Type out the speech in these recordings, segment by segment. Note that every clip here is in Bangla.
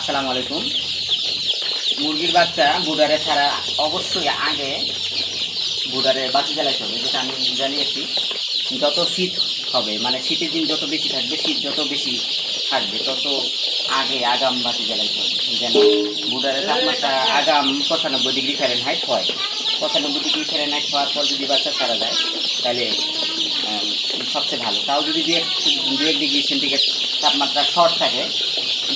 আসসালামু আলাইকুম। মুরগির বাচ্চা বুডারে ছাড়া অবশ্যই আগে বুডারে বাতি জ্বালাতে হবে, যেটা আমি জানিয়েছি। যত শীত হবে, মানে শীতের দিন যত বেশি থাকবে, শীত যত বেশি থাকবে, তত আগে আগাম বাতি জ্বালাতে হবে, যেন বুডারের তাপমাত্রা আগাম 95°F হয়। 95°F হওয়ার পর যদি বাচ্চা ছাড়া যায় তাহলে সবচেয়ে ভালো। তাও যদি 2-1°C তাপমাত্রা শর্ট থাকে,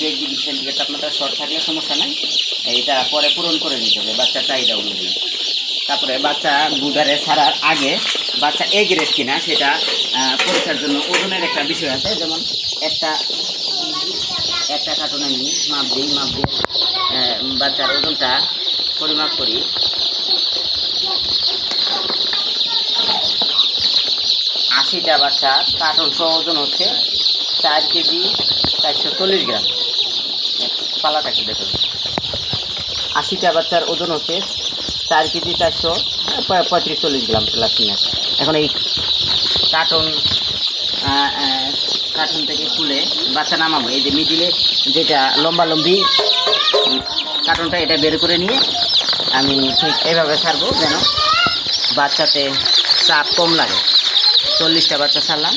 2-1°C তাপমাত্রা শর্ট থাকলে সমস্যা নাই, এটা পরে পূরণ করে নিতে হবে বাচ্চার চাহিদা অনুযায়ী। তারপরে বাচ্চা বুডারে ছাড়ার আগে বাচ্চা এ গ্রেড কিনা সেটা পরীক্ষার জন্য ওজনের একটা বিষয় আছে। যেমন একটা কার্টুন আমি মাপ দিয়ে বাচ্চার ওজনটা পরিমাপ করি। 80টা বাচ্চা কার্টুন সহ ওজন হচ্ছে 4 কেজি 440 গ্রাম। পালাটাকে দেখুন, 80টা বাচ্চার ওজন হচ্ছে 4 কেজি 435-40 গ্রাম প্লাস মাইনাস। এখন এই কার্টুন থেকে খুলে বাচ্চা নামাবো। এই যে মিডিলে যেটা লম্বি কার্টুনটা, এটা বের করে নিয়ে আমি ঠিক এইভাবে ছাড়বো যেন বাচ্চাতে চাপ কম লাগে। 40টা বাচ্চা ছাড়লাম।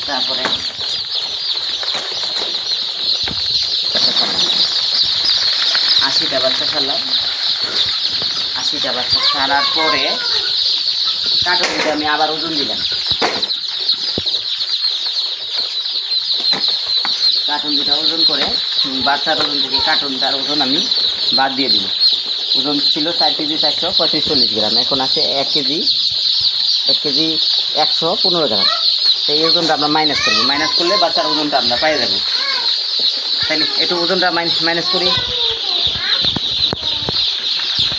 তারপরে 80টা বাচ্চা ছাড়লাম। 80টা বাচ্চা ছাড়ার পরে কার্টুনটা আমি আবার ওজন দিলাম। কার্টুন দুটা ওজন করে বাচ্চার ওজন থেকে কার্টুনটার ওজন আমি বাদ দিয়ে দিব। ওজন ছিল 4 কেজি 435-40 গ্রাম, এখন আছে 1 কেজি 115 গ্রাম। সেই ওজনটা আমরা মাইনাস করবো। মাইনাস করলে বাচ্চার ওজনটা আমরা পেয়ে যাবো। তাইলে একটু ওজনটা মাইনাস করি।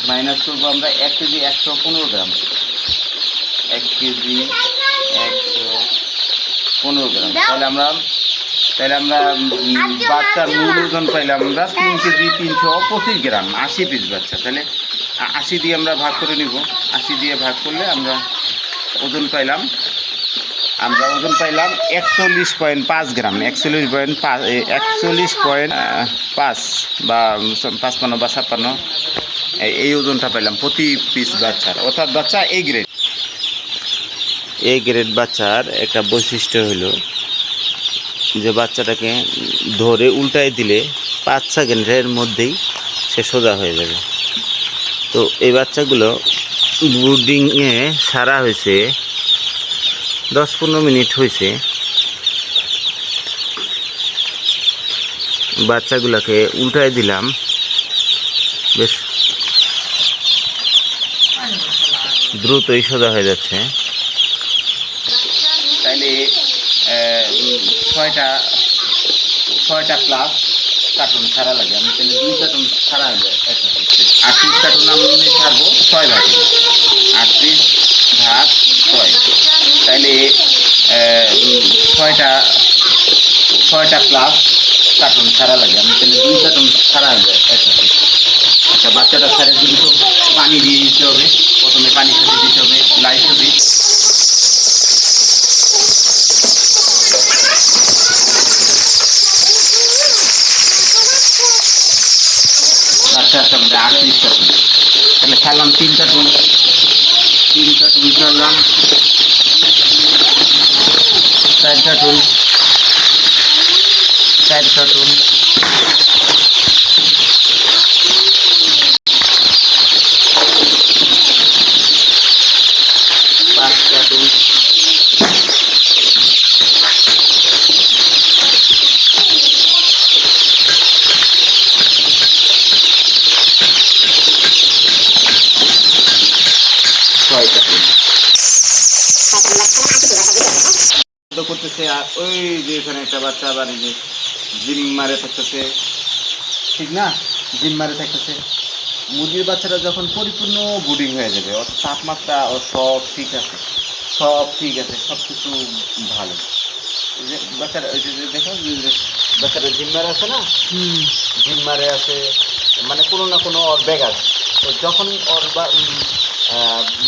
মাইনাস করবো আমরা 1 কেজি 115 গ্রাম। 1 কেজি 115 গ্রাম। তাহলে আমরা বাচ্চার মূল ওজন পাইলাম আমরা 3 কেজি 325 গ্রাম। 80 পিস বাচ্চা, তাহলে 80 দিয়ে আমরা ভাগ করে নিব। 80 দিয়ে ভাগ করলে আমরা ওজন পাইলাম 41.5 গ্রাম। 41.5 বা 55 বা 56 এই ওজনটা পাইলাম প্রতি পিস বাচ্চার, অর্থাৎ বাচ্চা এ গ্রেড বাচ্চার একটা বৈশিষ্ট্য হলো যে বাচ্চাটাকে ধরে উল্টায় দিলে 5 সেকেন্ডের মধ্যেই সে সোজা হয়ে যাবে। তো এই বাচ্চাগুলো ব্রুডিংয়ে সারা হয়েছে 10-15 মিনিট হয়েছে। বাচ্চাগুলোকে উল্টায় দিলাম, বেশ দ্রুতই সোজা হয়ে যাচ্ছে। তাইলে 6টা প্লাস কার্টুন ছাড়া লাগে। আমি তাহলে 2 কার্টুন ছাড়া হবে। 38 কার্টুন আমি ছাড়বো 6 ভাগে, 38 ভাগ 6। তাইলে 6টা প্লাস কার্টুন ছাড়া লাগে। আমি তাহলে 2 কার্টুন ছাড়া হবে। আচ্ছা, বাচ্চাটা ছাড়ে দিলে তো পানি দিয়ে দিতে হবে। প্রথমে পানি সাথে দিতে হবে, লাইট হবে। বাচ্চা আছে আমাদের 38 কার্টুন। তাহলে খেলাম 3 কার্টুন খেলাম, 4 কার্টুন 5 কার্টুন 6 কার্টুন করতেছে। আর ওই যে এখানে একটা বাচ্চা আবার এই যে জিম মারে থাকতেছে, ঠিক না? জিম মারে থাকতেছে। মুরগির বাচ্চারা যখন পরিপূর্ণ ব্রুডিং হয়ে যাবে, ওর তাপমাত্রা ও সব ঠিক আছে, সব কিছু ভালো। এই যে বাচ্চারা, ওই যে দেখো বাচ্চারা জিম মারে আছে না, জিম মারে আছে, মানে কোনো না কোনো ওর ব্যাগ আছে। তো যখন ওর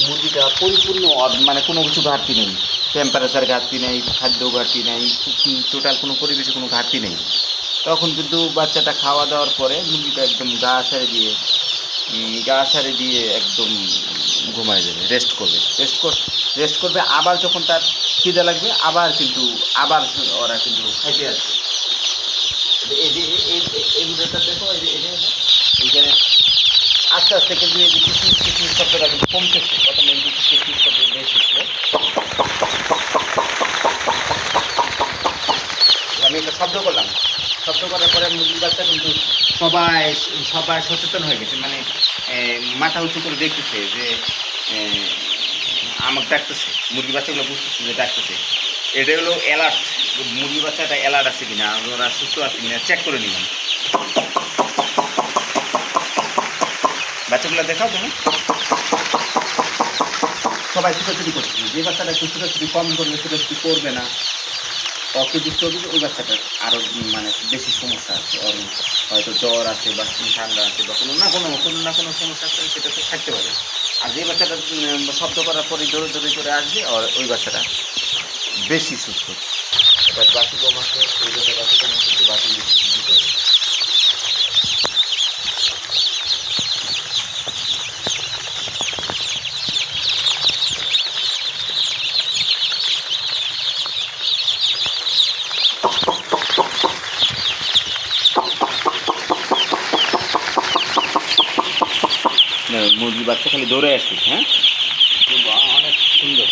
মুরগিটা পরিপূর্ণ, মানে কোনো কিছু ঘাটতি নেই, টেম্পারেচার ঘাটতি নেই, খাদ্য ঘাটতি নেই, টোটাল কোনো পরিবেশে কোনো ঘাটতি নেই। তখন কিন্তু বাচ্চাটা খাওয়া দাওয়ার পরে মুরগিটা একদম গা সারে দিয়ে একদম ঘুমায় যাবে, রেস্ট করবে। আবার যখন তার খিদে লাগবে আবার ওরা কিন্তু খাইতে আসবে। এই যে এই ভিডিওটা দেখো, এইখানে আস্তে আস্তে কিন্তু এই যে কিসমিস শব্দটা কিন্তু কমতেছে। প্রথমে কিন্তু কিসমিস শব্দ বেশি ছিল। আমি একটা শব্দ করার পরে মুরগির বাচ্চা কিন্তু সবাই সচেতন হয়ে গেছে, মানে মাথা উঁচু করে দেখতেছে যে আমাকে ডাকতেছে। মুরগির বাচ্চাগুলো বুঝতেছে যে ডাকতেছে। এটা হলো অ্যালার্ট, মুরগির বাচ্চাটা অ্যালার্ট আছে কিনা, ওরা সুস্থ আছে কিনা চেক করে নিলাম। বাচ্চাগুলো দেখাও তুমি। সবাই ছুটোছুটি করছে। যে বাচ্চাটা একটু ছুটোছুটি কম করবে, ছুটোছুটি করবে না, ওকে বুঝতে হবে যে ওই বাচ্চাটার আরও মানে বেশি সমস্যা আছে, ওর হয়তো জ্বর আছে বা ঠান্ডা আছে বা কোনো না কোনো সমস্যা আছে, সেটা তো থাকতে পারে। আর যে বাচ্চাটা শব্দ করার পরে জোরে করে আসবে, ওই বাচ্চাটা বেশি সুস্থ। এবার বাকি কমাচ্ছে, ওই জায়গায় বাকি কমাচ্ছে, বাকি দিতে হবে। মুরগির বাচ্চা খালি দৌড়ে আসছিস, হ্যাঁ, অনেক সুন্দর।